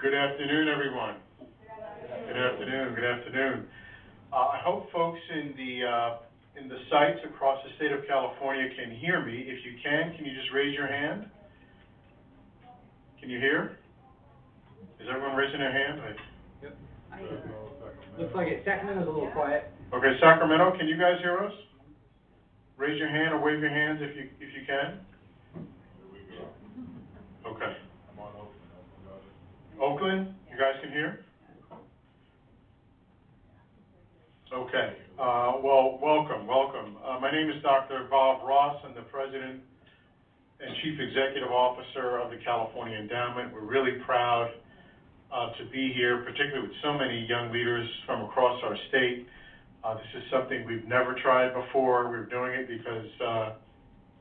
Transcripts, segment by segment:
Good afternoon, everyone. Good afternoon. Good afternoon. I hope folks in the sites across the state of California can hear me. If you can you just raise your hand? Can you hear? Is everyone raising their hand? Yep. Looks like it. Sacramento's a little quiet. Okay, Sacramento, can you guys hear us? Raise your hand or wave your hands if you can. Okay. I'm on Oakland, you guys can hear? Okay. Well, welcome. My name is Dr. Bob Ross. I'm the President and Chief Executive Officer of the California Endowment. We're really proud to be here, particularly with so many young leaders from across our state. This is something we've never tried before. We're doing it because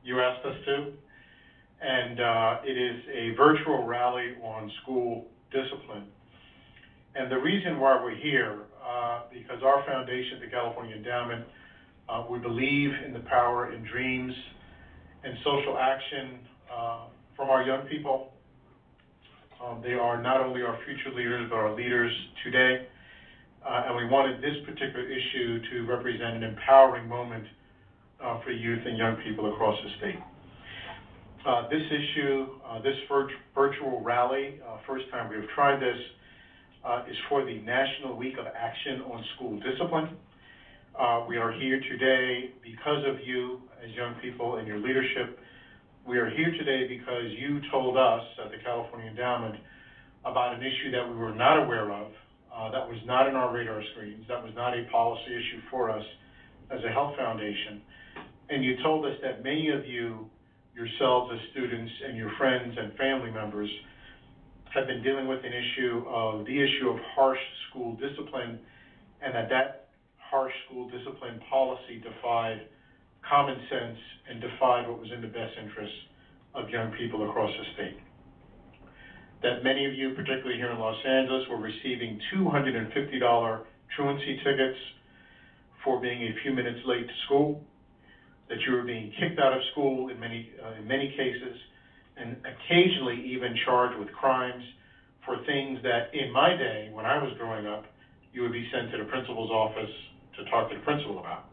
you asked us to. And it is a virtual rally on school discipline. And the reason why we're here, because our foundation, the California Endowment, we believe in the power in dreams and social action from our young people. They are not only our future leaders, but our leaders today. And we wanted this particular issue to represent an empowering moment for youth and young people across the state. This issue, this virtual rally, first time we have tried this, is for the National Week of Action on School Discipline. We are here today because of you as young people and your leadership. We are here today because you told us at the California Endowment about an issue that we were not aware of, that was not in our radar screens, that was not a policy issue for us as a health foundation. And you told us that many of you, yourselves as students and your friends and family members, have been dealing with the issue of harsh school discipline, and that harsh school discipline policy defied common sense and defied what was in the best interest of young people across the state. That many of you, particularly here in Los Angeles, were receiving $250 truancy tickets for being a few minutes late to school, that you were being kicked out of school in many cases, and occasionally even charged with crimes for things that in my day, when I was growing up, you would be sent to the principal's office to talk to the principal about.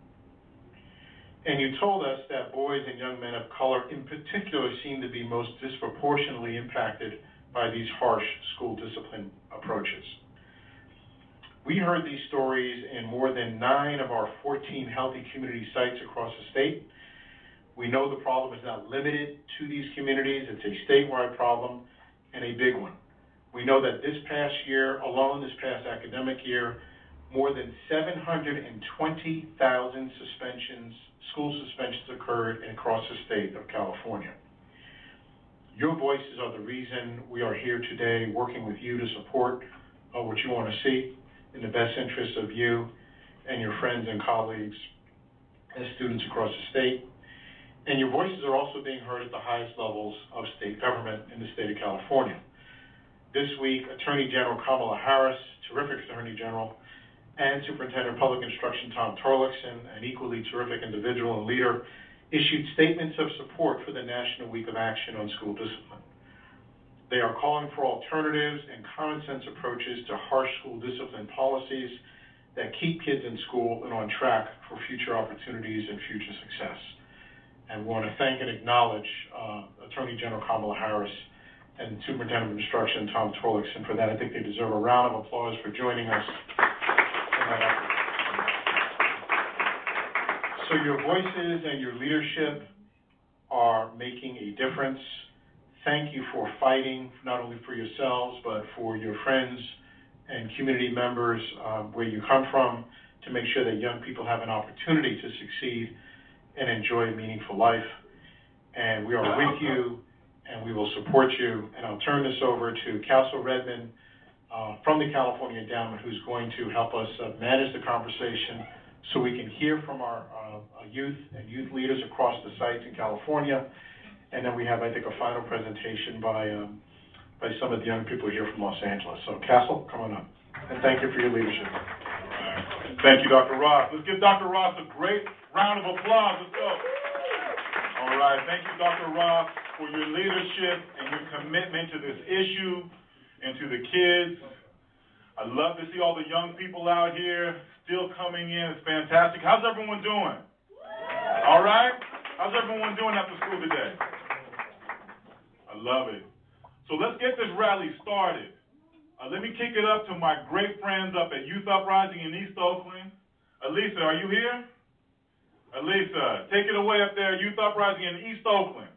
And you told us that boys and young men of color in particular seem to be most disproportionately impacted by these harsh school discipline approaches. We heard these stories in more than 9 of our 14 healthy community sites across the state. We know the problem is not limited to these communities. It's a statewide problem and a big one. We know that this past year alone, this past academic year, more than 720,000 school suspensions occurred across the state of California. Your voices are the reason we are here today, working with you to support what you want to see in the best interest of you and your friends and colleagues and students across the state. And your voices are also being heard at the highest levels of state government in the state of California. This week, Attorney General Kamala Harris, terrific Attorney General, and Superintendent of Public Instruction Tom Torlakson, an equally terrific individual and leader, issued statements of support for the National Week of Action on School Discipline. They are calling for alternatives and common sense approaches to harsh school discipline policies that keep kids in school and on track for future opportunities and future success. And we want to thank and acknowledge Attorney General Kamala Harris and Superintendent of Instruction Tom Torlakson for that. I think they deserve a round of applause for joining us in that effort. So your voices and your leadership are making a difference. Thank you for fighting, not only for yourselves, but for your friends and community members where you come from, to make sure that young people have an opportunity to succeed and enjoy a meaningful life. And we are with you, and we will support you. And I'll turn this over to Castle Redmond from the California Endowment, who's going to help us manage the conversation so we can hear from our youth and youth leaders across the sites in California. And then we have, I think, a final presentation by some of the young people here from Los Angeles. So, Castle, come on up. And thank you for your leadership. Thank you, Dr. Ross. Let's give Dr. Ross a great round of applause. Let's go. All right. Thank you, Dr. Ross, for your leadership and your commitment to this issue. and to the kids. I love to see all the young people out here still coming in. It's fantastic. How's everyone doing? All right? How's everyone doing after school today? I love it. So let's get this rally started. Let me kick it up to my great friends up at Youth Uprising in East Oakland. Elisa, are you here? Elisa, take it away up there, Youth Uprising in East Oakland.